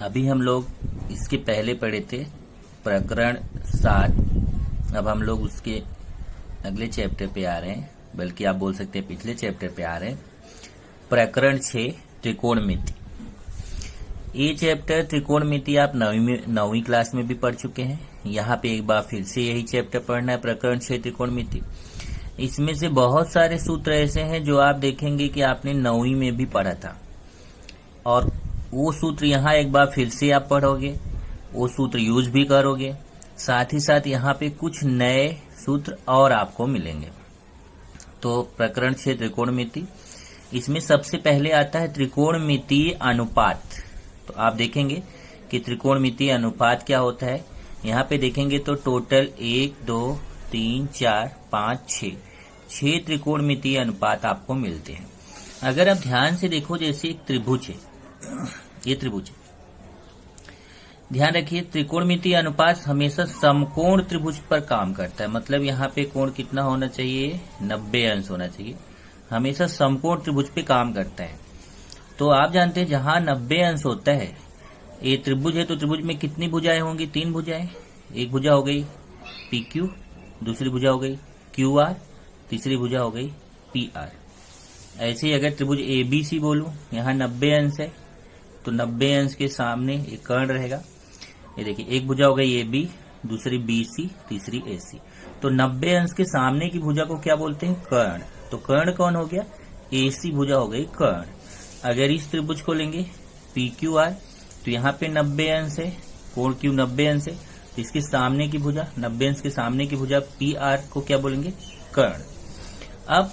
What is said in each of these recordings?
अभी हम लोग इसके पहले पढ़े थे प्रकरण 7। अब हम लोग उसके अगले चैप्टर पे आ रहे हैं, बल्कि आप बोल सकते हैं पिछले चैप्टर पे आ रहे हैं। प्रकरण 6 त्रिकोणमिति। ये चैप्टर त्रिकोणमिति आप नौवीं क्लास में भी पढ़ चुके हैं। यहाँ पे एक बार फिर से यही चैप्टर पढ़ना है, प्रकरण 6 त्रिकोणमिति। इसमें से बहुत सारे सूत्र ऐसे हैं जो आप देखेंगे कि आपने नौवीं में भी पढ़ा था, और वो सूत्र यहाँ एक बार फिर से आप पढ़ोगे, वो सूत्र यूज भी करोगे। साथ ही साथ यहाँ पे कुछ नए सूत्र और आपको मिलेंगे। तो प्रकरण 6 त्रिकोणमिति, इसमें सबसे पहले आता है त्रिकोणमितीय अनुपात। तो आप देखेंगे कि त्रिकोणमितीय अनुपात क्या होता है। यहाँ पे देखेंगे तो टोटल 1 2 3 4 5 6 त्रिकोणमितीय अनुपात आपको मिलते हैं। अगर आप ध्यान से देखो, जैसे एक त्रिभुज है, ये त्रिभुज है, ध्यान रखिए त्रिकोणमितीय अनुपात हमेशा समकोण त्रिभुज पर काम करता है। मतलब यहाँ पे कोण कितना होना चाहिए, 90 अंश होना चाहिए। हमेशा समकोण त्रिभुज पे काम करता है। तो आप जानते हैं जहां 90 अंश होता है, ये त्रिभुज है, तो त्रिभुज में कितनी भुजाएं होंगी, 3 भुजाएं। एक भुजा हो गई PQ, दूसरी भुजा हो गई QR, तीसरी भुजा हो गई PR। ऐसे ही अगर त्रिभुज ABC बोलूं, यहाँ 90 अंश है, तो 90 अंश के सामने एक कर्ण रहेगा। ये देखिए, एक भुजा हो गई AB, दूसरी BC, तीसरी AC। तो 90 अंश के सामने की भुजा को क्या बोलते हैं, कर्ण। तो कर्ण कौन हो गया, AC भुजा हो गई कर्ण। अगर इस त्रिभुज को लेंगे PQR, तो यहाँ पे 90 अंश है, कोण Q 90 अंश है, तो इसके सामने की भुजा 90 अंश के सामने की भुजा PR को क्या बोलेंगे, कर्ण। अब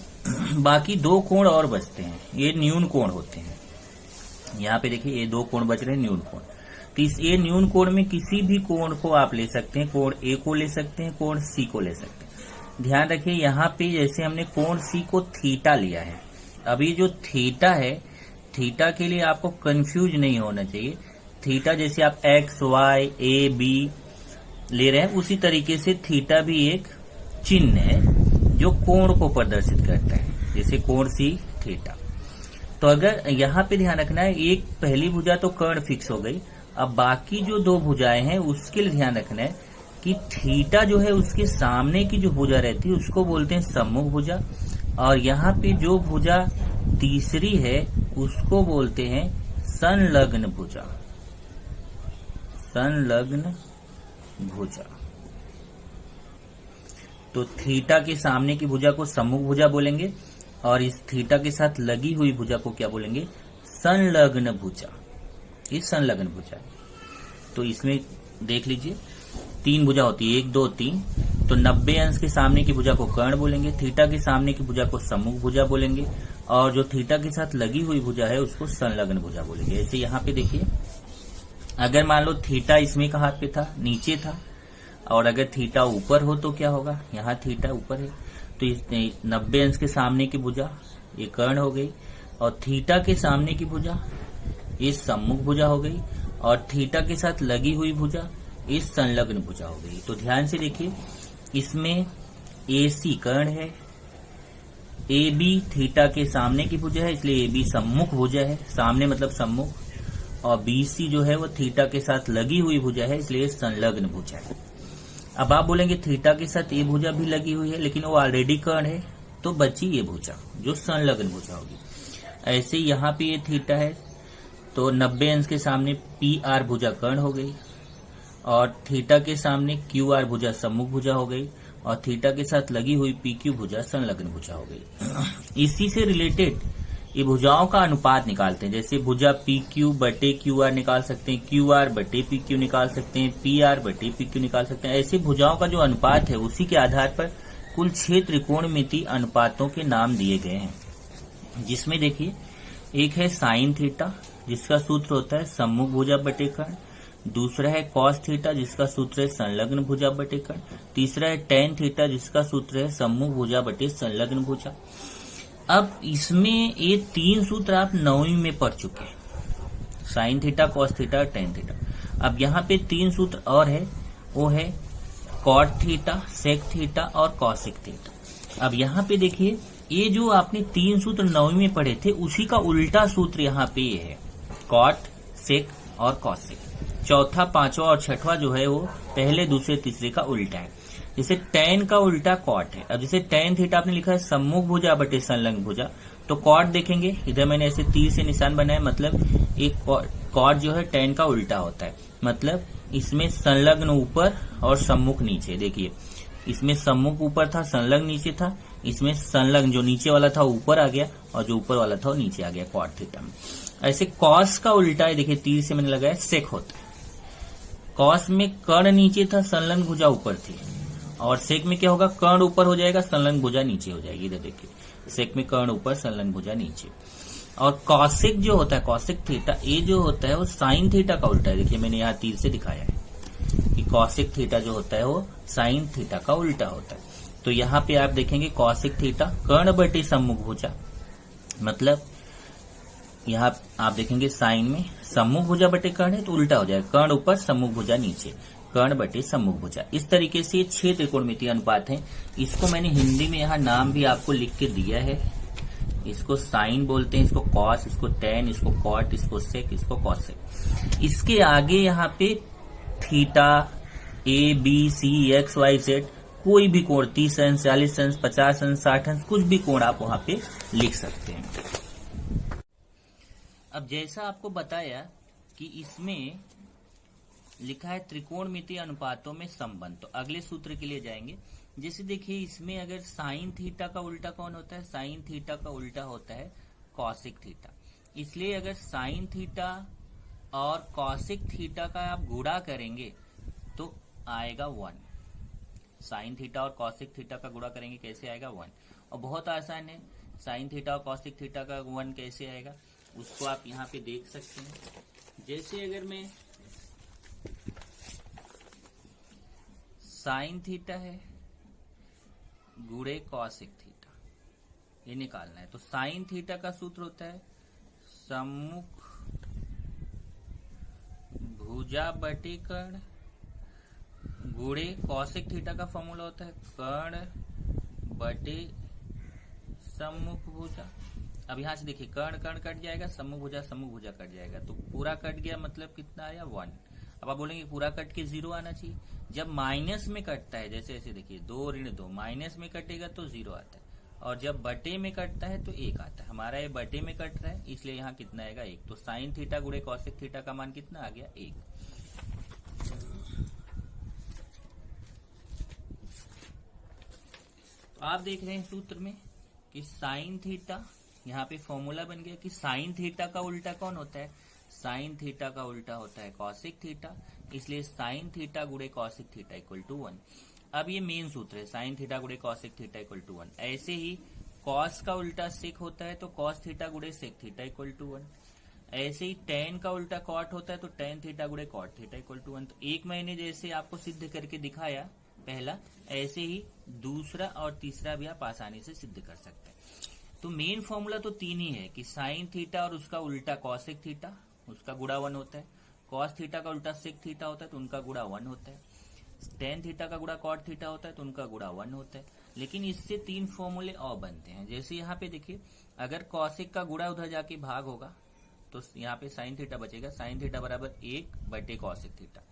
बाकी 2 कोण और बचते हैं, ये न्यून कोण होते हैं। यहाँ पे देखिए, ये 2 कोण बच रहे हैं, न्यून कोण। तो इस ये न्यून कोण में किसी भी कोण को आप ले सकते हैं, कोण A को ले सकते हैं, कोण C को ले सकते हैं। ध्यान रखिए, यहाँ पे जैसे हमने कोण C को थीटा लिया है, अभी जो थीटा है, थीटा के लिए आपको कंफ्यूज नहीं होना चाहिए। थीटा जैसे आप X Y A B ले रहे हैं, उसी तरीके से थीटा भी एक चिन्ह है जो कोण को प्रदर्शित करता है, जैसे कोण C थीटा। तो अगर यहाँ पे ध्यान रखना है, एक पहली भुजा तो कर्ण फिक्स हो गई। अब बाकी जो 2 भुजाएं हैं उसके लिए ध्यान रखना है कि थीटा जो है उसके सामने की जो भुजा रहती है उसको बोलते हैं सम्मुख भुजा, और यहाँ पे जो भुजा तीसरी है उसको बोलते हैं संलग्न भुजा। संलग्न भुजा। तो थीटा के सामने की भुजा को सम्मुख भुजा बोलेंगे, और इस थीटा के साथ लगी हुई भुजा को क्या बोलेंगे, संलग्न भुजा। ये संलग्न भुजा है। तो इसमें देख लीजिए 3 भुजा होती है, 1 2 3। तो 90 अंश के सामने की भुजा को कर्ण बोलेंगे, थीटा के सामने की भुजा को सम्मुख भुजा बोलेंगे, और जो थीटा के साथ लगी हुई भुजा है उसको संलग्न भुजा बोलेंगे। ऐसे यहाँ पे देखिए, अगर मान लो थीटा इसमें कहाँ पे था, नीचे था, और अगर थीटा ऊपर हो तो क्या होगा, यहाँ थीटा ऊपर है, तो इस 90 अंश के सामने की भुजा ये कर्ण हो गई, और थीटा के सामने की भुजा ये सम्मुख भुजा हो गई, और थीटा के साथ लगी हुई भुजा ये संलग्न भुजा हो गई। तो ध्यान से देखिए, इसमें AC कर्ण है, AB थीटा के सामने की भुजा है, इसलिए AB सम्मुख भुजा है, सामने मतलब सम्मुख, और BC जो है वो थीटा के साथ लगी हुई भुजा है, इसलिए संलग्न भुजा है। अब आप बोलेंगे थीटा के साथ ये भुजा भी लगी हुई है, लेकिन वो ऑलरेडी कर्ण है, तो बची ये भुजा जो संलग्न भुजा होगी। ऐसे यहाँ पे ये थीटा है, तो 90 अंश के सामने PR भुजा कर्ण हो गई, और थीटा के सामने QR भुजा सम्मुख भुजा हो गई, और थीटा के साथ लगी हुई PQ भुजा संलग्न भुजा हो गई। इसी से रिलेटेड ये भुजाओं का अनुपात निकालते हैं। जैसे भुजा PQ बटे QR निकाल सकते हैं, QR बटे PQ निकाल सकते हैं, PR बटे PQ निकाल सकते हैं। ऐसे भुजाओं का जो अनुपात है उसी के आधार पर कुल 6 त्रिकोणमितीय अनुपातों के नाम दिए गए हैं। जिसमें देखिए, एक है साइन थीटा जिसका सूत्र होता है सम्मुख भुजा बटे कर्ण, दूसरा है कॉस थीटा जिसका सूत्र है संलग्न भुजा बटे कर्ण, तीसरा है टेन थीटा जिसका सूत्र है सम्मुख भुजा बटे संलग्न भुजा। अब इसमें ये 3 सूत्र आप 9वीं में पढ़ चुके हैं, sign theta, cos theta, tan theta. अब यहाँ पे 3 सूत्र और है, वो है कॉट थीटा, सेक थीटा और कॉसेक थीटा। अब यहाँ पे देखिए, ये जो आपने 3 सूत्र 9वीं में पढ़े थे उसी का उल्टा सूत्र यहाँ पे ये है, कॉट, सेक और कॉसेक। चौथा, पांचवा और छठवां जो है वो पहले, दूसरे, तीसरे का उल्टा है। जैसे tan का उल्टा cot है। अब जैसे tan थीटा आपने लिखा है सम्मुख भुजा बटे संलग्न भुजा, तो cot देखेंगे, इधर मैंने ऐसे तीर से निशान बनाया, मतलब एक cot जो है tan का उल्टा होता है। मतलब इसमें संलग्न ऊपर और सम्मुख नीचे। देखिए इसमें सम्मुख ऊपर था, संलग्न नीचे था, इसमें संलग्न जो नीचे वाला था ऊपर आ गया और जो ऊपर वाला था वो नीचे आ गया cot थीटा में। ऐसे cos का उल्टा है, देखिए तीर से मैंने लगाया, sec होता है। cos में कर्ण नीचे था, संलग्न भुजा ऊपर थी, और sec में क्या होगा, कर्ण ऊपर हो जाएगा, संलग्न भुजा नीचे हो जाएगी। इधर देखिए sec में कर्ण ऊपर, संलग्न भुजा नीचे। और cosec जो होता है, cosec थीटा, ये जो होता है वो sin थीटा का उल्टा है। देखिए मैंने यहाँ तीर से दिखाया है कि cosec थीटा जो होता है वो sin थीटा का उल्टा होता है। तो यहाँ पे आप देखेंगे cosec थीटा कर्ण बटे सम्मुख भुजा, मतलब यहाँ आप देखेंगे साइन में सम्मुख भुजा बटे कर्ण है तो उल्टा हो जाएगा, कर्ण ऊपर सम्मुख भुजा नीचे, कर्ण बटे सम्मुख भुजा। इस तरीके से 6 त्रिकोणमितीय अनुपात हैं। इसको मैंने हिंदी में यहाँ नाम भी आपको लिख के दिया है। इसको साइन बोलते हैं, इसको कॉस, इसको टेन, इसको कॉट, इसको सेक, इसको कॉसेक। इसके आगे यहाँ पे theta, A B C X Y Z, कोई भी कोण, 30 अंश, 40 अंश, 50 अंश, 60 अंश, कुछ भी कोण आप वहां पे लिख सकते हैं। अब जैसा आपको बताया कि इसमें लिखा है त्रिकोणमितीय अनुपातों में संबंध, तो अगले सूत्र के लिए जाएंगे। जैसे देखिए इसमें अगर साइन थीटा का उल्टा कौन होता है, साइन थीटा का उल्टा होता है कॉसिक थीटा। इसलिए अगर साइन थीटा और कॉसिक थीटा का आप गुणा करेंगे तो आएगा 1। साइन थीटा और कॉसिक थीटा का गुणा करेंगे, कैसे आएगा 1। और बहुत आसान है, साइन थीटा और कॉसिक थीटा का 1 कैसे आएगा, उसको आप यहाँ पे देख सकते हैं। जैसे अगर मैं साइन थीटा है गुणे कॉसिक थीटा, ये निकालना है, तो साइन थीटा का सूत्र होता है सम्मुख भुजा बटे कर्ण, गुणे कॉसिक थीटा का फॉर्मूला होता है कर्ण बटे सम्मुख भुजा। अब यहां से देखिए कर्ण कर्ण कट जाएगा, सम्मुख भुजा कट जाएगा, तो पूरा कट गया, मतलब कितना आया 1। अब आप बोलेंगे पूरा कट के 0 आना चाहिए। जब माइनस में कटता है, जैसे ऐसे देखिए 2 ऋण 2, माइनस में कटेगा तो 0 आता है, और जब बटे में कटता है तो 1 आता है। हमारा ये बटे में कट रहा है, इसलिए यहाँ कितना आएगा 1। तो साइन थीटा गुणे कॉसिक थीटा का मान कितना आ गया 1। तो आप देख रहे हैं सूत्र में कि साइन थीटा, यहाँ पे फॉर्मूला बन गया कि साइन थीटा का उल्टा कौन होता है, साइन थीटा का उल्टा होता है कॉसिक थीटा, इसलिए साइन थीटा गुणे कॉसिक थीटा इक्वल टू 1। अब ये मेन सूत्र है, साइन थीटा गुणे कॉसिक थीटा इक्वल टू 1। ऐसे ही कॉस का उल्टा सेक होता है तो कॉस थीटा गुणे सेक थीटा इक्वल टू 1। ऐसे ही टेन का उल्टा कॉट होता है तो टेन थीटा गुणे कॉट थीटा इक्वल टू 1। तो एक मैंने जैसे आपको सिद्ध करके दिखाया पहला, ऐसे ही दूसरा और तीसरा भी आप आसानी से सिद्ध कर सकते हैं। तो मेन फॉर्मूला तो 3 ही है कि साइन थीटा और उसका उल्टा कॉसिक थीटा, उसका गुणा 1 होता है, कॉस थीटा का उल्टा सेक थीटा होता है तो उनका गुणा 1 होता है, टेन थीटा का गुणा कॉट थीटा होता है तो उनका गुणा 1 होता है। लेकिन इससे 3 फॉर्मूले और बनते हैं। जैसे यहाँ पे देखिए अगर कॉसिक का गुणा उधर जाके भाग होगा तो यहाँ पे साइन थीटा बचेगा, साइन थीटा बराबर 1 बटे कॉसिक थीटा।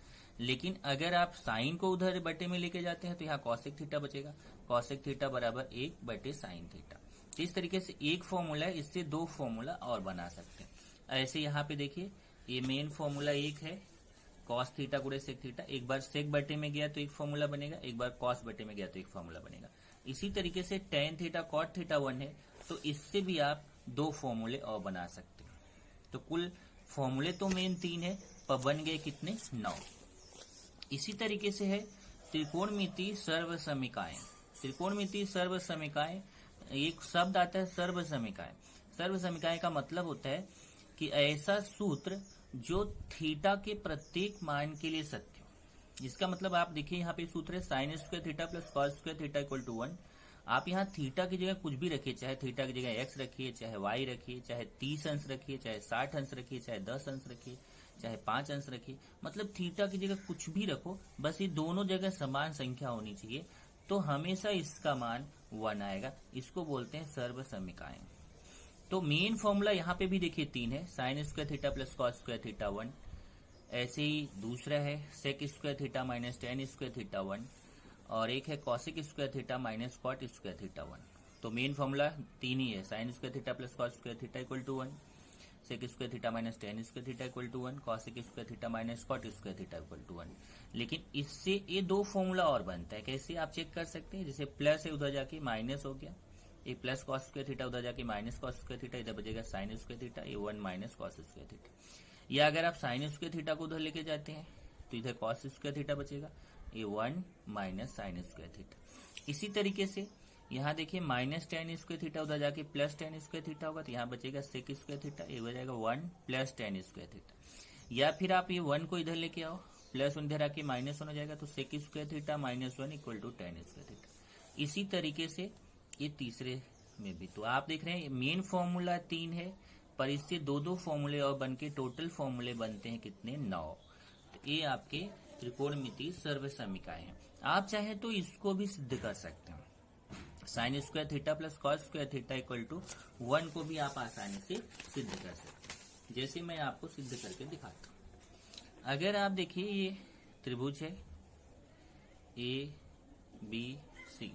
लेकिन अगर आप साइन को उधर बटे में लेके जाते हैं तो यहाँ कॉसिक थीटा बचेगा, कॉसिक थीटा बराबर 1 बटे साइन थीटा। इस तरीके से एक फॉर्मूला है, इससे 2 फॉर्मूला और बना सकते हैं। ऐसे यहाँ पे देखिए ये मेन फॉर्मूला 1 है, कॉस थीटा गुणे सेक थीटा। एक बार सेक बटे में गया तो एक फॉर्मूला बनेगा, एक बार कॉस बटे में गया तो एक फॉर्मूला बनेगा। इसी तरीके से टेन थीटा कॉट थीटा 1 है तो इससे भी आप 2 फॉर्मूले और बना सकते हैं। तो कुल फॉर्मूले तो मेन 3 है, पर बन गए कितने 9। इसी तरीके से है त्रिकोणमितीय सर्वसमीकाएं। त्रिकोणमितीय सर्वसमीकाएं, एक शब्द आता है सर्वसमीकाएं। सर्वसमीकाएं का मतलब होता है कि ऐसा सूत्र जो थीटा के प्रत्येक मान के लिए सत्य हो। इसका मतलब आप देखिए यहाँ पे सूत्र है sine square theta plus cos square theta equal to 1। आप यहाँ थीटा की जगह कुछ भी रखिए, चाहे थीटा की जगह एक्स रखिए, चाहे वाई रखिए, चाहे 30 अंश रखिए, चाहे 60 अंश रखिए, चाहे 10 अंश रखिए, चाहे 5 अंश रखिए, मतलब थीटा की जगह कुछ भी रखो, बस ये दोनों जगह समान संख्या होनी चाहिए, तो हमेशा इसका मान 1 आएगा। इसको बोलते हैं सर्वसमीकाएं। तो मेन फॉर्मूला यहाँ पे भी देखिए 3 है, sine square theta plus cos square theta 1, ऐसे ही दूसरा है sec square theta minus tan square theta 1 और एक है cosec square theta minus cot square theta 1। तो मेन फॉर्मूला तीन ही है, sine square theta plus cos square theta equal to 1, sec square theta minus tan square theta equal to 1, cosec square theta minus cot square theta equal to 1। लेकिन इससे ये दो formula और बनता है, कैसे आप चेक कर सकते हैं, जैसे प्लस है उधर जाके माइनस हो गया, ये प्लस कॉस स्क्वायर थीटा उधर जाके माइनस कॉस स्क्वायर थीटा, इधर बचेगा साइन स्क्वायर थीटा, ये 1 माइनस कॉस स्क्वायर थीटा। या अगर आप साइन स्क्वायर थीटा को उधर लेके जाते हैं तो इधर कॉस स्क्वायर थीटा बचेगा, ये 1 माइनस साइन स्क्वायर थीटा। इसी तरीके से यहाँ देखिए माइनस टेन स्क्वायर थीटा उधर जाके प्लस टेन स्क्वायर थीटा होगा, तो यहाँ बचेगा सेक स्क्वायर थीटा, ये हो जाएगा 1 प्लस टेन स्क्वायर थीटा। या फिर आप ये 1 को इधर लेके आओ, प्लस इधर आके माइनस होना जाएगा, तो sec square theta minus 1 equal to tan square theta. इसी तरीके से ये तीसरे में भी। तो आप देख रहे हैं मेन फॉर्मूला 3 है, पर इससे दो दो फॉर्मूले और बनके टोटल फॉर्मूले बनते हैं कितने, 9। तो ये आपके त्रिकोणमितीय सर्वसमीकाएं हैं। आप चाहे तो इसको भी सिद्ध कर सकते हैं, sine square theta plus cos square theta equal to 1 को भी आप आसानी से सिद्ध कर सकते हैं, जैसे मैं आपको सिद्ध करके दिखाता हूं। अगर आप देखिए ये त्रिभुज है ABC,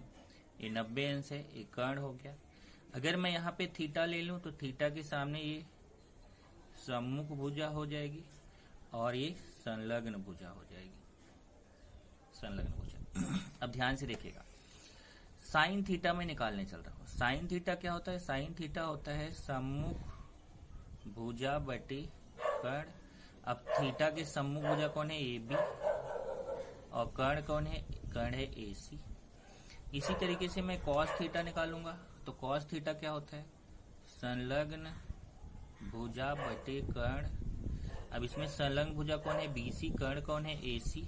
ये 90 अंश है, ये कर्ण हो गया। अगर मैं यहाँ पे थीटा ले लूं तो थीटा के सामने ये सम्मुख भुजा हो जाएगी और ये संलग्न भुजा हो जाएगी, संलग्न भुजा। अब ध्यान से देखिएगा, साइन थीटा में निकालने चल रहा हूं। साइन थीटा क्या होता है, साइन थीटा होता है सम्मुख भुजा बटे कर्ण। अब थीटा के सम्मुख भुजा कौन है, AB, और कर्ण कौन है, कर्ण है AC। इसी तरीके से मैं कॉस थीटा निकालूंगा, तो कॉस थीटा क्या होता है, संलग्न भुजा बटे कर्ण। अब इसमें संलग्न भुजा कौन है, BC, कर्ण कौन है, AC,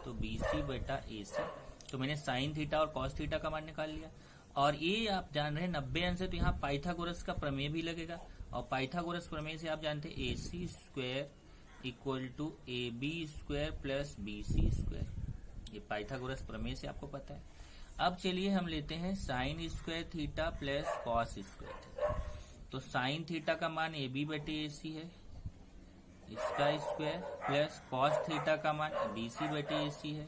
तो BC बटा AC। तो मैंने साइन थीटा और कॉस थीटा का मान निकाल लिया। और ये आप जान रहे हैं 90 अंश है, तो यहाँ पाइथागोरस का प्रमेय भी लगेगा, और पाइथागोरस प्रमेय से आप जानते हैं AC square equal to AB square plus BC square, ये पाइथागोरस प्रमेय से आपको पता है। अब चलिए हम लेते हैं sine square theta plus cos square theta. तो साइन थीटा का मान AB बटे AC है, इसका स्क्वायर, प्लस कॉस थीटा का मान BC बटे AC है,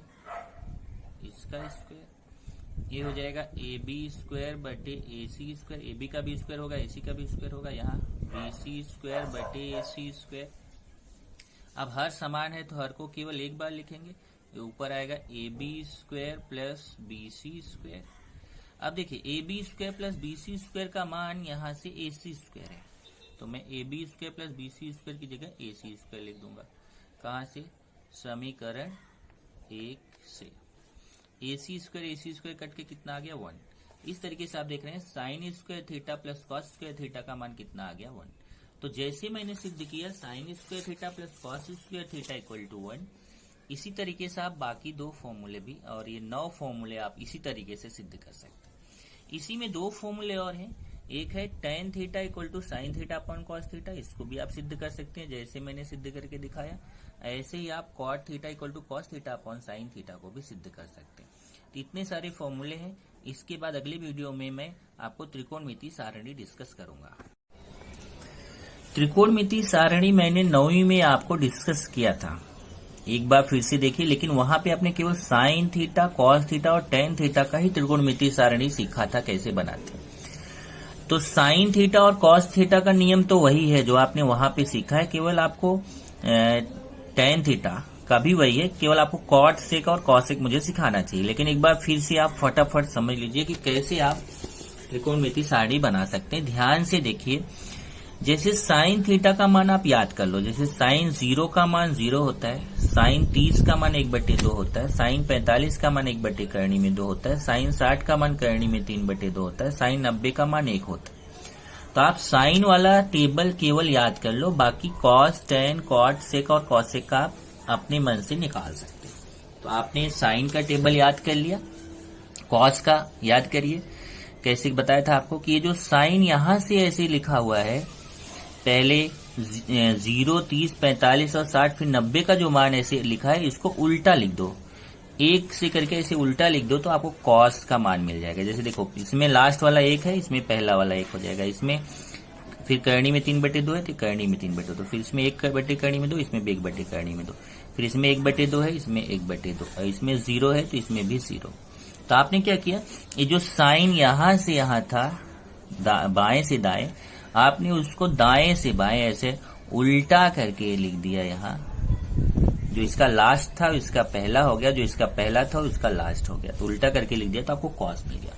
इसका स्क्वायर। ये हो जाएगा AB स्क्वायर बटे AC स्क्वायर, AB का भी स्क्वायर होगा, AC का भी स्क्वायर होगा, यहाँ BC स्क्वायर बटे AC स्क्वायर। अब हर समान है तो हर को केवल एक बार लिखेंगे, ऊपर आएगा AB square plus BC square. अब देखिए AB square plus BC square का मान यहाँ से AC स्क्वायर है, तो मैं AB square plus BC square की जगह AC स्क्वायर लिख दूंगा। कहाँ से, समीकरण 1 से। AC स्क्वायर कट के कितना आ गया, 1। इस तरीके से आप देख रहे हैं sine square theta plus cos square theta का मान कितना आ गया, 1। तो जैसे मैंने सिद्ध किया sine square theta plus cos square theta equal to 1, इसी तरीके से आप बाकी दो फॉर्मूले भी, और ये 9 फॉर्मूले आप इसी तरीके से सिद्ध कर सकते हैं। इसी में दो फॉर्मूले और हैं, एक है tan theta equal to sine theta upon cos theta, इसको भी आप सिद्ध कर सकते हैं जैसे मैंने सिद्ध करके दिखाया। ऐसे ही आप cot theta equal to cos theta upon sine theta को भी सिद्ध कर सकते हैं। तो इतने सारे फॉर्मूले हैं। इसके बाद अगले वीडियो में मैं आपको त्रिकोणमितीय सारणी डिस्कस करूंगा। त्रिकोणमितीय सारणी मैंने 9वीं में आपको डिस्कस किया था, एक बार फिर से देखिए, लेकिन वहां पे आपने केवल साइन थीटा, कॉस थीटा और टेन थीटा का ही त्रिकोणमितीय सारणी सीखा था कैसे बनाते। तो साइन थीटा और कॉस थीटा का नियम तो वही है जो आपने वहां पे सीखा है, केवल आपको टेन थीटा का भी वही है, केवल आपको कॉट सेक और कॉसेक मुझे सिखाना चाहिए। लेकिन एक बार फिर से आप फटाफट समझ लीजिए कि कैसे आप त्रिकोणमितीय सारणी बना सकते हैं। ध्यान से देखिए, जैसे साइन थीटा का मान आप याद कर लो, जैसे साइन 0 का मान 0 होता है, साइन 30 का मान 1/2 होता है, साइन 45 का मान 1/2 करणी में 2 होता है, साइन 60 का मान करणी में 3/2 होता है, साइन 90 का मान 1 होता है। तो आप साइन वाला टेबल केवल याद कर लो, बाकी कॉस, टेन, कॉट, सेक और कॉसेक का आप अपने मन से निकाल सकते हैं। तो आपने साइन का टेबल याद कर लिया, कॉस का याद करिए, कैसे बताया था आपको कि ये जो साइन यहां से ऐसे लिखा हुआ है, पहले 0, 30, 45 और 60 फिर 90 का जो मान ऐसे लिखा है, इसको उल्टा लिख दो, 1 से करके ऐसे उल्टा लिख दो, तो आपको कॉस का मान मिल जाएगा। जैसे देखो, इसमें लास्ट वाला 1 है, इसमें पहला वाला 1 हो जाएगा, इसमें फिर करनी में 3/2 है तो करनी में 3/2, फिर इसमें 1/2, इसमें भी 1/2, फिर इसमें 1/2 है, इसमें 1/2, और इसमें 0 है तो इसमें भी 0। तो आपने क्या किया, ये जो साइन यहां से यहां था बाएं से दाएं, आपने उसको दाएं से बाएं ऐसे उल्टा करके लिख दिया। यहाँ जो इसका लास्ट था इसका पहला हो गया, जो इसका पहला था उसका लास्ट हो गया, तो उल्टा करके लिख दिया तो आपको कॉस मिल गया।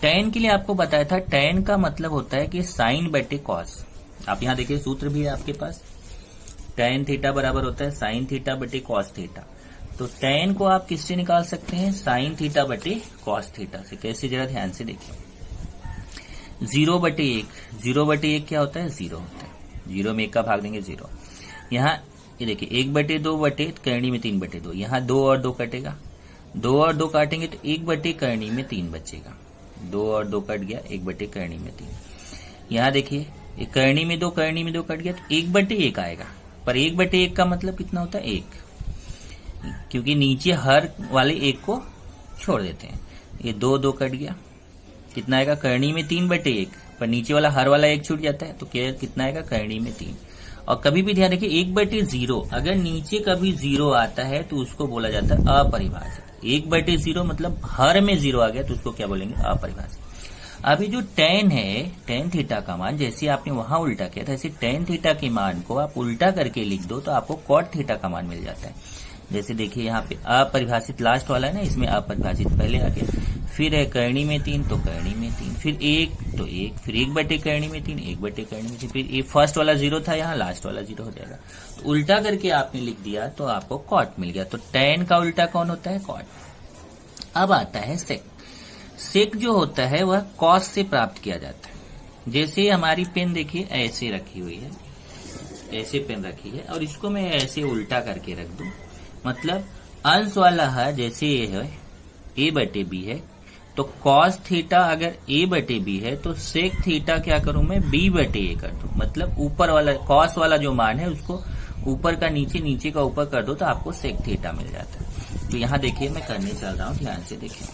tan के लिए आपको बताया था, tan का मतलब होता है कि साइन बटे कॉस। आप यहाँ देखिए सूत्र भी है आपके पास, tan थीटा बराबर होता है साइन थीटा बटे कॉस थीटा। तो tan को आप किससे निकाल सकते हैं, साइन थीटा बटे कॉस थीटा से। कैसे, जरा ध्यान से देखिए। 0/1, 0/1 क्या होता है, 0 होता है। 0 में 1 का भाग देंगे 0। यहाँ ये देखिए 1/2 बटे करनी में 3/2, यहाँ 2 और 2 कटेगा, 2 और 2 काटेंगे तो 1 करनी में 3 बचेगा। 2 और 2 कट गया, 1 करनी में 3। यहाँ देखिए ये करनी में 2 कट गया तो 1/1 आएगा, पर 1/1 का मतलब कितना होता है, 1, क्योंकि नीचे हर वाले 1 को छोड़ देते हैं। ये 2 कट गया, कितना आएगा, करनी में 3/1, पर नीचे वाला हर वाला 1 छूट जाता है तो कितना आएगा, करनी में 3। और कभी भी ध्यान रखिए 1/0, अगर नीचे कभी 0 आता है तो उसको बोला जाता है अपरिभाषित। 1/0 मतलब हर में 0 आ गया तो उसको क्या बोलेंगे, अपरिभाषित। अभी जो tan है, tan थीटा का मान जैसे आपने वहां उल्टा किया था, ऐसे tan थीटा के मान को आप उल्टा करके लिख दो तो आपको cot थीटा का मान मिल जाता है। जैसे देखिए यहाँ पे अपरिभाषित लास्ट वाला है ना, इसमें अपरिभाषित पहले आ गया, फिर है करनी में 3 तो करनी में 3, फिर 1 तो 1, फिर 1 करनी में 3, 1 करनी में 3, फिर ये फर्स्ट वाला 0 था, यहाँ लास्ट वाला 0 हो जाएगा। तो उल्टा करके आपने लिख दिया तो आपको कॉट मिल गया। तो tan का उल्टा कौन होता है, कॉट। अब आता है सेक। सेक जो होता है वह कॉस से प्राप्त किया जाता है। जैसे हमारी पेन देखिए ऐसे रखी हुई है, ऐसे पेन रखी है और इसको मैं ऐसे उल्टा करके रख दूं, मतलब अंश वाला है, जैसे ये है a/b है तो cos थीटा अगर a/b है तो sec थीटा क्या करूं मैं, b/a कर दूं। मतलब ऊपर वाला cos वाला जो मान है उसको ऊपर का नीचे, नीचे का ऊपर कर दो तो आपको sec थीटा मिल जाता है। तो यहाँ देखिए मैं करने चल रहा हूं, ध्यान से देखिए।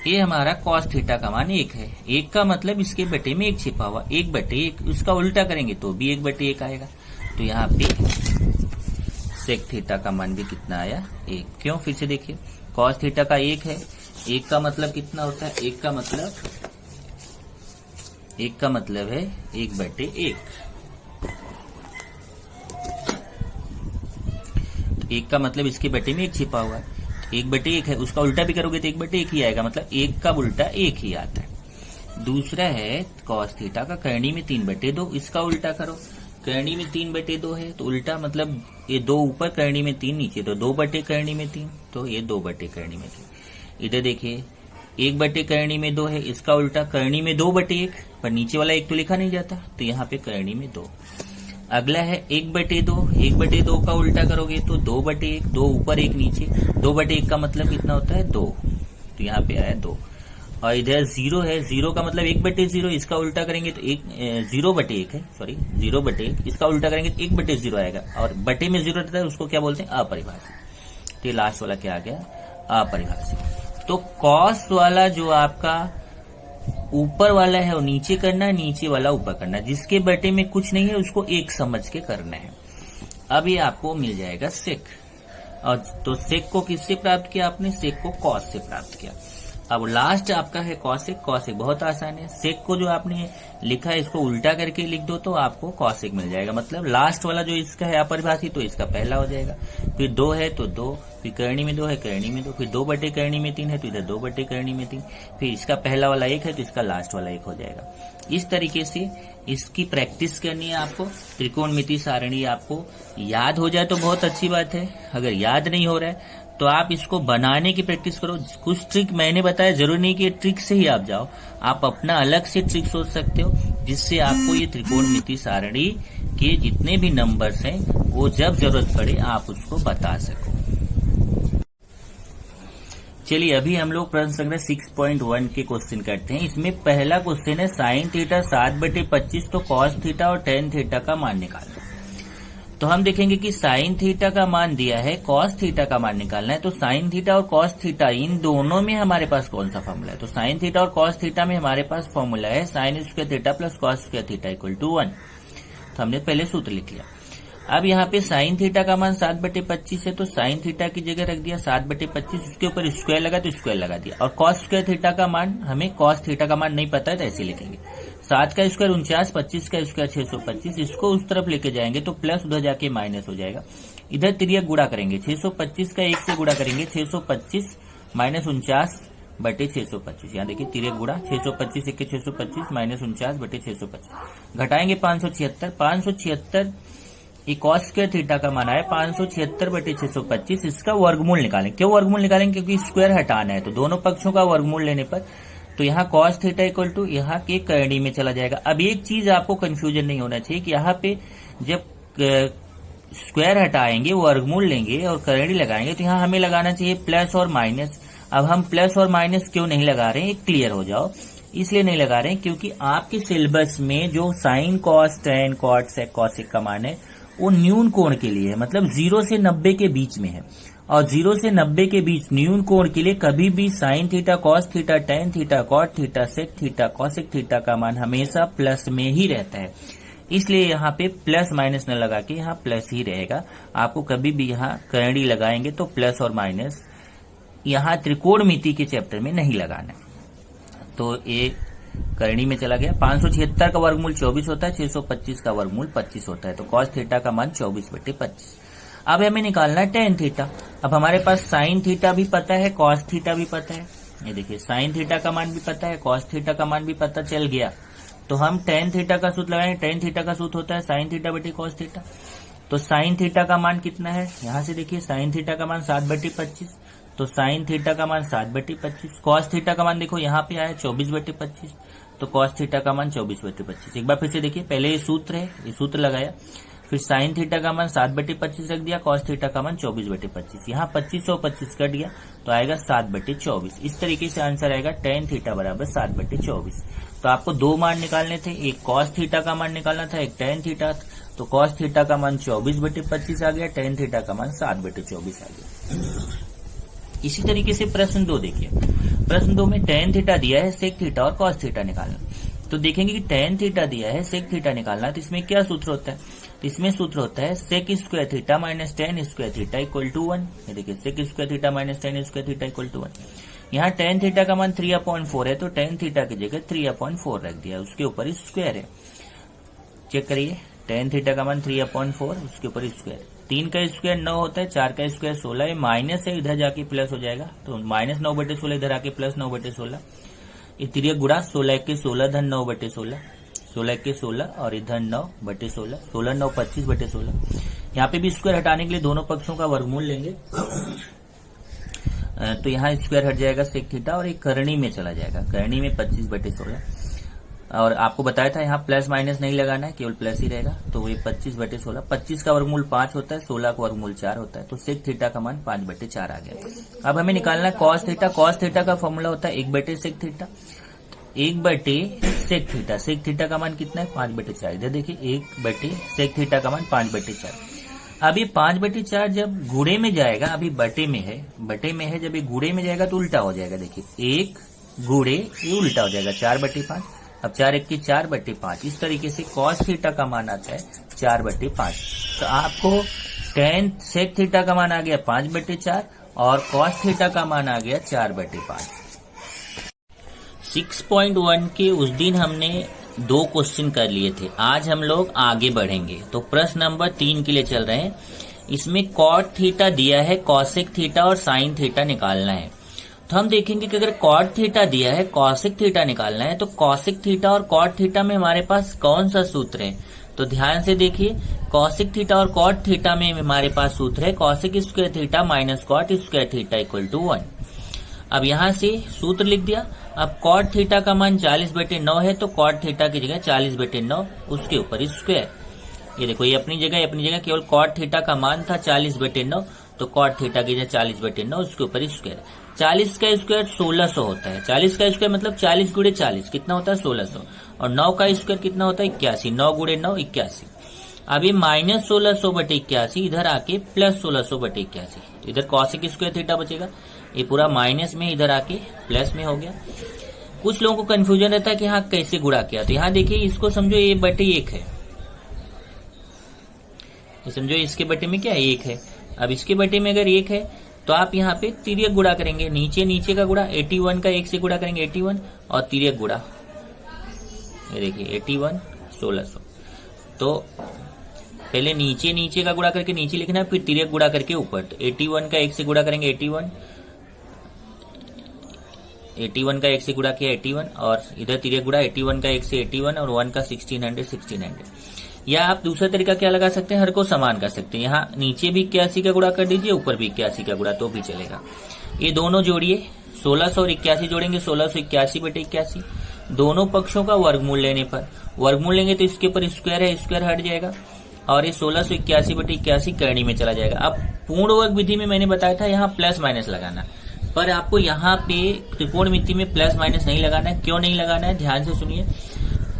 ये हमारा cos थीटा का मान 1 है, 1 का मतलब इसके बटे में 1 छिपा हुआ, 1/1, उसका उल्टा करेंगे तो भी 1/1 आएगा। तो यहाँ पे सेक थीटा का मान भी कितना आया, 1। क्यों, फिर से देखिए कॉस थीटा का 1 है, 1 का मतलब कितना होता है, 1 का मतलब है 1/1। तो 1 का मतलब इसके बटे में 1 छिपा हुआ है, 1/1 है, उसका उल्टा भी करोगे तो 1/1 ही आएगा, मतलब 1 का उल्टा 1 ही आता है। दूसरा है कॉस थीटा का करनी में 3/2, इसका उल्टा करो, करनी में 3/2 है तो उल्टा मतलब ये 2 ऊपर करनी में 3 नीचे, तो 2 करनी में 3, तो ये 2 करनी में 3। इधर देखिए 1 करनी में 2 है, इसका उल्टा करनी में 2/1, पर नीचे वाला 1 तो लिखा नहीं जाता तो यहाँ पे करनी में 2। अगला है 1/2, 1/2 का उल्टा करोगे तो 2/1, 2 ऊपर 1 नीचे, 2/1 का मतलब कितना होता है, 2, तो यहाँ पे आया 2। और इधर 0 है, 0 का मतलब 1/0, इसका उल्टा करेंगे तो 0/1 है, सॉरी 0/1, इसका उल्टा करेंगे तो 1/0 आएगा, और बटे में 0 रहता है उसको क्या बोलते हैं, अपरिभाषित। तो ये लास्ट वाला क्या आ गया, अपरिभाषित। तो कॉस वाला जो आपका ऊपर वाला है वो नीचे करना है, नीचे वाला ऊपर करना है, जिसके बटे में कुछ नहीं है उसको 1 समझ के करना है। अब ये आपको मिल जाएगा सेक। और तो सेक को किससे प्राप्त किया आपने, सेक को कॉस से प्राप्त किया। अब लास्ट आपका है कॉसेक। कॉसेक बहुत आसान है, सेक को जो आपने लिखा है इसको उल्टा करके लिख दो तो आपको कॉसेक मिल जाएगा। मतलब लास्ट वाला जो इसका है अपरिभाषित तो इसका पहला हो जाएगा, फिर 2 है तो 2, फिर करनी में 2 है करनी में 2, फिर 2 करनी में 3 है तो इधर 2 करनी में 3, फिर इसका पहला वाला 1 है तो इसका लास्ट वाला 1 हो जाएगा। इस तरीके से इसकी प्रैक्टिस करनी है आपको। त्रिकोणमिति सारणी आपको याद हो जाए तो बहुत अच्छी बात है, अगर याद नहीं हो रहा है तो आप इसको बनाने की प्रैक्टिस करो। कुछ ट्रिक मैंने बताया, जरूरी नहीं कि ट्रिक से ही आप जाओ, आप अपना अलग से ट्रिक सोच सकते हो जिससे आपको ये त्रिकोणमिति सारणी के जितने भी नंबर्स हैं वो जब जरूरत पड़े आप उसको बता सको। चलिए अभी हम लोग प्रश्न संग्रह 6.1 के क्वेश्चन करते हैं। इसमें पहला क्वेश्चन है साइन थीटा 7/25 तो कॉस थीटा और टेन थीटा का मान निकालो। तो हम देखेंगे कि साइन थीटा का मान दिया है, कॉस थीटा का मान निकालना है। तो साइन थीटा और कॉस थीटा इन दोनों में हमारे पास कौन सा फॉर्मूला है? तो साइन थीटा और कॉस थीटा में हमारे पास फॉर्मूला है sine square theta plus cos square theta equal to 1। तो हमने पहले सूत्र लिख लिया। अब यहाँ पे साइन थीटा का मान 7/25 है, तो साइन थीटा की जगह रख दिया 7/25, उसके ऊपर स्क्वायर लगा तो स्क्वायर लगा दिया। और कॉस स्क्वायर थीटा का मान, हमें कॉस थीटा का मान नहीं पता है तो ऐसे लिखेंगे 7 का स्क्वायर 49, 25 का स्क्वायर 625। इसको उस तरफ लेके जाएंगे तो प्लस उधर जाके माइनस हो जाएगा। इधर तिर्यक गुणा करेंगे, 625 का 1 से गुणा करेंगे, 625 माइनस 49/625। यहाँ देखिए तिर्यक गुणा 625 1 625 माइनस 49/625। घटाएंगे 576 ये कॉस स्क्वायर थीटा का मान आया 576/625। इसका वर्गमूल निकालेंगे। क्यों वर्गमूल निकालेंगे? क्योंकि स्क्वायर हटाना है, तो दोनों पक्षों का वर्गमूल लेने पर तो यहाँ कॉस थीटा इक्वल टू यहाँ के करणी में चला जाएगा। अब एक चीज आपको कंफ्यूजन नहीं होना चाहिए कि यहाँ पे जब स्क्वायर हटाएंगे, वर्गमूल लेंगे और करणी लगाएंगे तो यहाँ हमें लगाना चाहिए प्लस और माइनस। अब हम प्लस और माइनस क्यों नहीं लगा रहे हैं, क्लियर हो जाओ। इसलिए नहीं लगा रहे हैं क्योंकि आपके सिलेबस में जो sine cos tan cot sec cosec का मान है वो न्यून कोण के लिए है, मतलब 0 से 90 के बीच में है। और 0 से 90 के बीच न्यून कोण के लिए कभी भी sine theta cos theta tan theta cot theta sec theta cosec theta का मान हमेशा प्लस में ही रहता है। इसलिए यहाँ पे प्लस माइनस न लगा के यहाँ प्लस ही रहेगा। आपको कभी भी यहाँ करणी लगाएंगे तो प्लस और माइनस यहाँ त्रिकोणमिति के चैप्टर में नहीं लगाना है। तो ये करणी में चला गया। 576 का वर्गमूल 24 होता है, 625 का वर्गमूल 25 होता है। तो कॉस थीटा का मान 24/25। अब हमें निकालना है टेन थीटा। अब हमारे पास साइन थीटा भी पता है, कॉस थीटा भी पता है। ये देखिए साइन थीटा का मान भी पता है, कॉस थीटा का मान भी पता चल गया। तो हम टेन थीटा का सूत्र लगाएंगे। टेन थीटा का सूत्र होता है साइन थीटा बटे कॉस थीटा। तो साइन थीटा का मान कितना है? यहाँ से देखिए साइन थीटा का मान 7/25। तो साइन थीटा का मान 7/25। कॉस थीटा का मान देखो यहाँ पे आया 24/25। तो कॉस थीटा का मान 24/25। एक बार फिर से देखिए, पहले ये सूत्र है, ये सूत्र लगाया, फिर साइन थीटा का मान 7/25 रख दिया, कॉस थीटा का मान 24/25। यहाँ 25 और 25 कट गया तो आएगा 7/24। इस तरीके से आंसर आएगा टेन थीटा बराबर 7/24। तो आपको दो मान निकालने थे, एक कॉस थीटा का मान निकालना था, एक टेन थीटा। तो कॉस थीटा का मान 24/25 आ गया, टेन थीटा का मान 7/24 आ गया। इसी तरीके से प्रश्न 2 देखिए। प्रश्न 2 में टेन थीटा दिया है, सेक थीटा और कॉस थीटा निकालना। तो देखेंगे कि टेन थीटा दिया है, सेक थीटा निकालना, तो इसमें क्या सूत्र होता है? तो इसमें सूत्र होता है sec square theta minus tan square theta equal to 1। ये देखिए sec square theta minus tan square theta equal to 1। यहाँ टेन थीटा का मान 3/4 है, तो टेन थीटा की जगह 3/4 रख दिया, उसके ऊपर स्क्वायर है। चेक करिए, टेन थीटा का मान 3/4, उसके ऊपर स्क्वायर। 3 का स्क्वायर 9 होता है, 4 का स्क्वायर 16 है, माइनस है, इधर जाके प्लस हो जाएगा। तो माइनस 9/16 इधर आके प्लस 9/16। ये तिर्यक गुणा 16 के 16 धन 9/16, 16 के 16 और इधर 9/16, 16 9 25/16। यहाँ पे भी स्क्वायर हटाने के लिए दोनों पक्षों का वर्गमूल लेंगे। तो यहाँ स्क्वायर हट जाएगा सेक थीटा और एक करणी में चला जाएगा, करणी में 25/16। और आपको बताया था यहाँ प्लस माइनस नहीं लगाना है, केवल प्लस ही रहेगा। तो ये 25/16, 25 का वर्गमूल 5 होता है, 16 का वर्गमूल 4 होता है। तो सेक थीटा का मान 5/4 आ गया। अब हमें निकालना है कॉस थीटा। कॉस थीटा का फॉर्मूला होता है 1/सेक थीटा, 1/सेक थीटा। सेक थीटा का मान कितना है? 5/4। इधर देखिए 1/सेक थीटा का मान 5/4। अब ये 5/4 जब गुणे में जाएगा, अभी बटे में है, जब ये गुणे में जाएगा तो उल्टा हो जाएगा। देखिए 1 गुणे ये उल्टा हो जाएगा 4/5। अब 4 1 की 4/5। इस तरीके से कॉस थीटा का मान आता है 4/5। तो आपको टेन सेक थीटा का मान आ गया 5/4 और कॉस थीटा का मान आ गया 4/5। 6.1 के उस दिन हमने 2 क्वेश्चन कर लिए थे, आज हम लोग आगे बढ़ेंगे। तो प्रश्न नंबर 3 के लिए चल रहे हैं। इसमें कॉट थीटा दिया है, कॉसेक थीटा और साइन थीटा निकालना है। तो हम देखेंगे कि अगर कॉट थीटा दिया है, कॉसेक थीटा निकालना है, तो कॉसेक थीटा और कॉट थीटा में हमारे पास कौन सा सूत्र है? तो ध्यान से देखिए, कॉसेक थीटा और कॉट थीटा में हमारे पास सूत्र है cosec square theta minus cot square theta equal to 1। अब यहाँ से सूत्र लिख दिया। अब कॉट थीटा का मान 40/9 है, तो कॉट थीटा की जगह 40/9, उसके ऊपर स्क्वायर। ये देखो ये अपनी जगह केवल कॉट थीटा का मान था 40/9, तो कॉट थीटा की जगह 40/9, उसके ऊपर स्क्वायर। 40 का स्क्वायर 1600 होता है। 40 का स्क्वायर मतलब 40 × 40 कितना होता है? 1600। और 9 का स्क्वायर कितना होता है? 81। 9 × 9 81। अब ये -1600/81 इधर आके +1600/81, इधर cosec स्क्वायर थीटा बचेगा, ये पूरा माइनस में इधर आके प्लस में हो गया। कुछ लोगों को कंफ्यूजन रहता है कि हाँ कैसे गुणा किया, तो यहाँ देखिए इसको समझो ये बटे 1 है, ये समझो इसके बटे में क्या है 1 है। अब इसके बटे में अगर 1 है तो आप यहाँ पे तिर्यक गुणा करेंगे, नीचे का गुणा 81 का 1 से गुणा करेंगे 81 और तिर्यक गुणा, ये देखिए 81 1600। तो पहले नीचे का गुणा करके नीचे लिखना है, फिर तिर्यक गुणा करके ऊपर। तो 81 का 1 से गुणा करेंगे 81 का 1 से गुणा किया 81 और इधर तिर्यक गुणा 81 का 1 से 81 और 1 का 1600। या आप दूसरा तरीका क्या लगा सकते हैं, हर को समान कर सकते हैं। यहाँ नीचे भी 81 का गुणा कर दीजिए, ऊपर भी 81 का गुणा, तो भी चलेगा। ये दोनों जोड़िए, 1600 और 81 जोड़ेंगे, 1681/81। दोनों पक्षों का वर्गमूल लेने पर, वर्गमूल लेंगे तो इसके ऊपर स्क्वायर है, स्क्वायर हट जाएगा और ये 1681/81 करनी में चला जाएगा। अब पूर्ण वर्ग विधि में मैंने बताया था यहाँ प्लस माइनस लगाना, पर आपको यहाँ पे त्रिकोणमिति में प्लस माइनस नहीं लगाना है। क्यों नहीं लगाना है, ध्यान से सुनिए।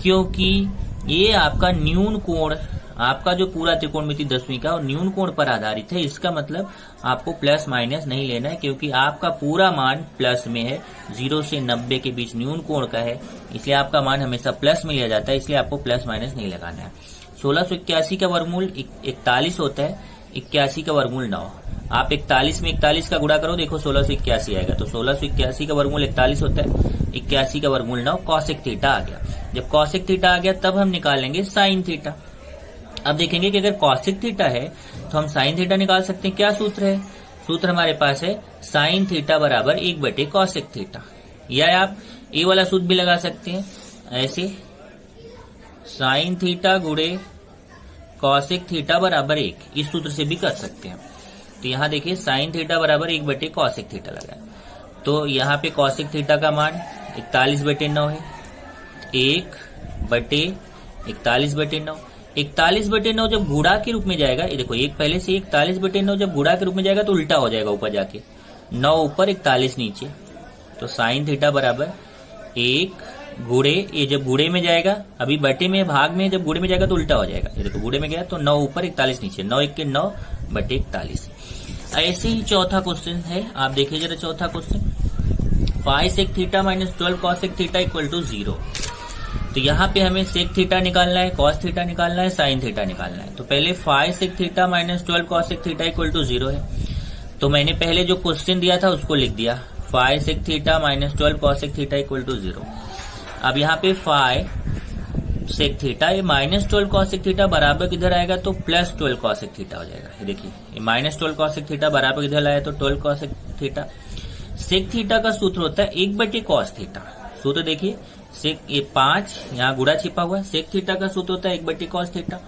क्योंकि ये आपका न्यून कोण, आपका जो पूरा त्रिकोणमिति 10वीं का और न्यून कोण पर आधारित है, इसका मतलब आपको प्लस माइनस नहीं लेना है, क्योंकि आपका पूरा मान प्लस में है। 0 से 90 के बीच न्यून कोण का है, इसलिए आपका मान हमेशा प्लस में लिया जाता है, इसलिए आपको प्लस माइनस नहीं लगाना है। 1681 का वर्गमूल 41 होता है, 81 का वर्गमूल 9। आप 41 में 41 का गुणा करो, देखो 1681 आएगा। तो 1681 का वर्गमूल 41 होता है, 81 का वर्गमूल 9, कॉसेक थीटा आ गया। जब कॉसेक थीटा आ गया तब हम निकालेंगे साइन थीटा। अब देखेंगे कि अगर कॉसेक थीटा है तो हम साइन थीटा निकाल सकते हैं। क्या सूत्र है, सूत्र हमारे पास है साइन थीटा बराबर 1/कॉसेक थीटा, या आप ये वाला सूत्र भी लगा सकते हैं ऐसे, साइन थीटा गुणे कॉसेक थीटा बराबर 1, इस सूत्र से भी कर सकते हैं। तो यहाँ देखिए साइन थीटा बराबर 1/कॉसेक थीटा लगा, तो यहाँ पे कॉसेक थीटा का मान 41/9 है, 1/41/9। 41/9 जब गुणा के रूप में जाएगा, ये देखो एक पहले से 41/9 जब गुणा के रूप में जाएगा तो उल्टा हो जाएगा, ऊपर जाके 9 ऊपर 41 नीचे। तो साइन थीटा बराबर 1 गुणे, ये जब गुणे में जाएगा, अभी बटे में भाग में, जब गुणे में जाएगा तो उल्टा हो जाएगा। ये देखो गुणे में गया तो 9 ऊपर 41 नीचे, 9 1 के 9/41। ऐसे ही चौथा क्वेश्चन है, आप देखिए जरा चौथा question, 5 sec theta minus 12 cos theta equal to 0। तो यहाँ पे हमें सेक थीटा निकालना है, कॉस थीटा निकालना है, साइन थीटा निकालना है। तो पहले 5 sec theta minus 12 cos theta equal to 0 है, तो मैंने पहले जो क्वेश्चन दिया था उसको लिख दिया, 5 sec theta minus 12 cos theta equal to 0। अब यहाँ पे 5 sec थीटा, ये माइनस 12 cos थीटा बराबर किधर आएगा तो प्लस 12 cos थीटा हो जाएगा। ये देखिए ये माइनस 12 cos थीटा बराबर किधर आया तो 12 cos थीटा। सेक थीटा का सूत्र होता है 1/cos थीटा, सूत्र देखिए, सेक ये 5 यहाँ गुणा छिपा हुआ है, सेक थीटा का सूत्र होता है 1/cos थीटा,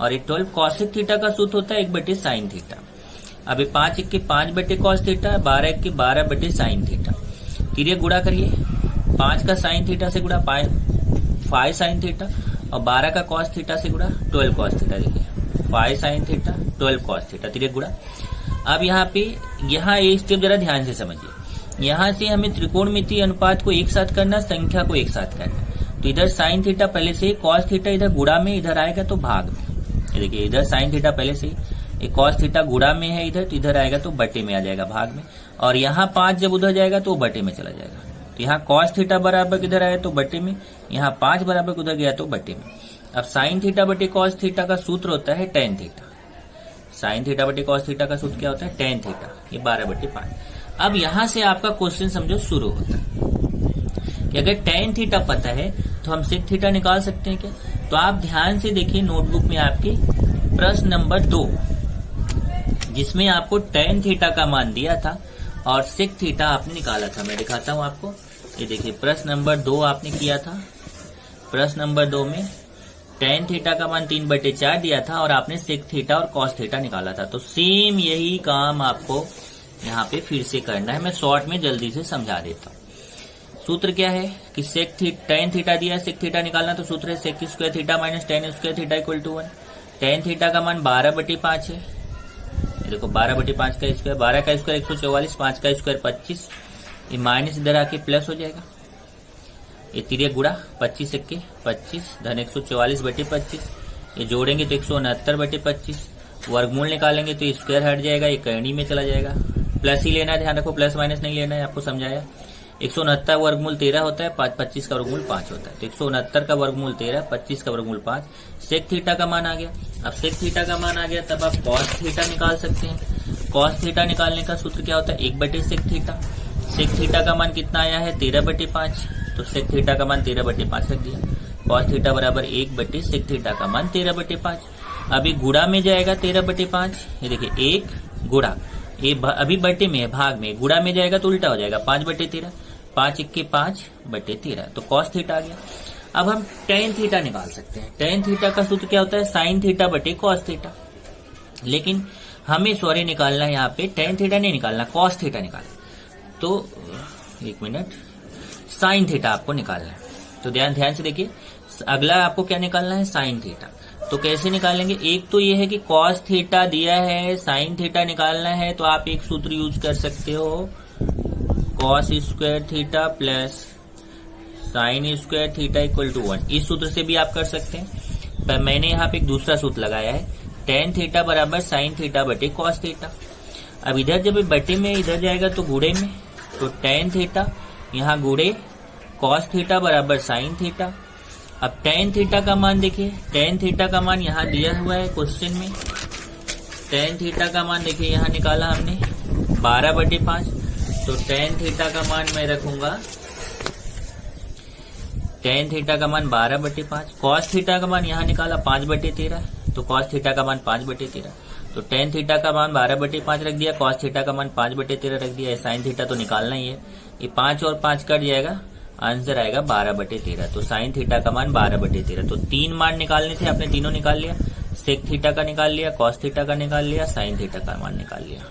और ये 12 cos थीटा का सूत्र होता है 1/sin थीटा। अब ये 5 1 के 5/cos थीटा, 12 1 के 12/sin थीटा। तिर्यक गुणा करिए, 5 का sin थीटा से गुणा 5 sin थीटा और 12 का cos थीटा से गुणा 12 cos थीटा। देखिए 5 sin थीटा 12 cos थीटा, तिर्यक गुणा। अब यहाँ पे ये स्टेप जरा ध्यान से समझिए, यहाँ से हमें त्रिकोणमितीय अनुपात को एक साथ करना, संख्या को एक साथ करना। तो इधर साइन थीटा पहले से, कॉस थीटा इधर गुणा में, इधर आएगा तो भाग में। ये देखिए इधर साइन थीटा पहले से, एक कॉस थीटा गुणा में है इधर, तो इधर आएगा तो बटे में आ जाएगा, भाग में। और यहाँ 5 जब उधर जाएगा तो बटे में चला जाएगा। तो यहाँ कॉस थीटा बराबर किधर आया तो बटे में, यहाँ 5 बराबर उधर गया तो बटे में। अब साइन थीटा बटे कॉस थीटा का सूत्र होता है टेन थीटा। साइन थीटा बटे कॉस थीटा का सूत्र क्या होता है, टेन थीटा, ये 12/5। अब यहां से आपका क्वेश्चन समझो शुरू होता है कि अगर टेन थीटा पता है तो हम सेक थीटा निकाल सकते हैं क्या। तो आप ध्यान से देखिए नोटबुक में आपके प्रश्न नंबर 2, जिसमें आपको टेन थीटा का मान दिया था और सेक थीटा आपने निकाला था। मैं दिखाता हूं आपको, ये देखिए प्रश्न नंबर 2 आपने किया था। प्रश्न नंबर 2 में टेन थीटा का मान 3/4 दिया था और आपने सेक थीटा और कॉस थीटा निकाला था। तो सेम यही काम आपको यहाँ पे फिर से करना है। मैं शॉर्ट में जल्दी से समझा देता हूँ। सूत्र क्या है कि सेक टेन थीटा दिया है, सेक थीटा निकालना, तो सूत्र है sec square theta minus tan square theta equal to 1। Tan theta का मान 12/5 है, ये देखो 12/5 का स्क्वायर, 12 का स्क्वायर 144, 5 का स्क्वायर 25, ये माइनस इधर आके प्लस हो जाएगा। ये तिर्यक गुणा 25 1 के 25 धन 144/25, ये जोड़ेंगे तो 169/25, वर्गमूल निकालेंगे तो स्क्वायर हट जाएगा, ये करनी में चला जाएगा। प्लस ही लेना है, ध्यान रखो, प्लस माइनस नहीं लेना है, आपको समझाया। 169 वर्गमूल 13 होता है, 25 का वर्गमूल 5 होता है। तो 169 का वर्गमूल 13, 25 का वर्गमूल 5, सेक थीटा का मान आ गया। अब सेक थीटा का मान आ गया तब आप कॉस थीटा निकाल सकते हैं। कॉस थीटा निकालने का सूत्र क्या होता है, 1/सेक थीटा। सेक थीटा का मान कितना आया है, 13/5, तो सेक थीटा का मान 13/5 रख दिया। कॉस थीटा बराबर 1/सेक थीटा का मान 13/5। अभी गुणा में जाएगा 13/5, ये देखिए 1 गुणा, ये अभी बटे में है, भाग में, गुणा में जाएगा तो उल्टा हो जाएगा, 5/13, 5 × 5/13, तो कॉस थीटा आ गया। अब हम टेन थीटा निकाल सकते हैं। टेन थीटा का सूत्र क्या होता है, साइन थीटा बटे कॉस थीटा। लेकिन हमें सॉरी निकालना है यहाँ पे, टेन थीटा नहीं निकालना, कॉस थीटा निकालना। तो एक मिनट, साइन थीटा आपको निकालना है। तो ध्यान से देखिए, अगला आपको क्या निकालना है, साइन थीटा। तो कैसे निकालेंगे, एक तो ये है कि कॉस थीटा दिया है, साइन थीटा निकालना है, तो आप एक सूत्र यूज कर सकते हो, cos square theta plus sine square theta equal to 1। इस सूत्र से भी आप कर सकते हैं, पर मैंने यहाँ पे एक दूसरा सूत्र लगाया है, टेन थीटा बराबर साइन थीटा बटे कॉस थीटा। अब इधर जब बटे में इधर जाएगा तो गुणे में, तो टेन थीटा यहाँ गुणे कॉस थीटा बराबर साइन थीटा। अब टेन थीटा का मान देखिए, टेन थीटा का मान यहाँ दिया हुआ है क्वेश्चन में। टेन थीटा का मान देखिए यहाँ निकाला हमने 12/5, तो टेन थीटा का मान मैं रखूंगा, टेन थीटा का मान 12/5। कॉस थीटा का मान यहाँ निकाला 5/13, तो कॉस थीटा का मान 5/13, तो टेन थीटा का मान 12/5 रख दिया, कॉस थीटा का मान 5/13 रख दिया। साइन थीटा तो निकालना ही है, ये 5 और 5 कट जाएगा, आंसर आएगा 12/13। तो साइन थीटा का मान 12/13। तो 3 मान निकालने थे, आपने तीनों निकाल लिया, सेक थीटा का निकाल लिया, कॉस थीटा का निकाल लिया, साइन थीटा का मान निकाल लिया।